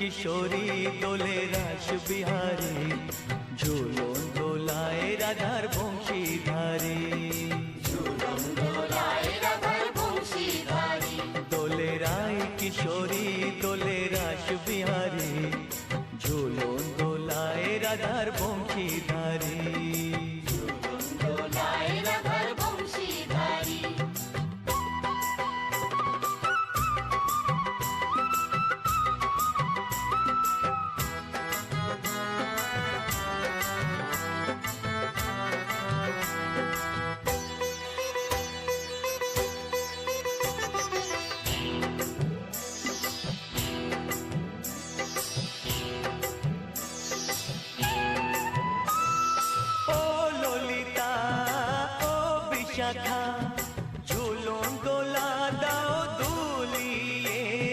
কিশোরী দোলে রাস বিহারী, ঝুলন দোলায় রাধার বংশীধারী। ঝুলন দোলায় রাধার বংশীধারী, দোলে রায় কিশোরী দোলে রাস বিহারী, ঝুলন দোলায় রাধার বংশীধারী। ঝুলন দোলায় রাধার বংশীধারী। ও ললিতা ও বিশাখা,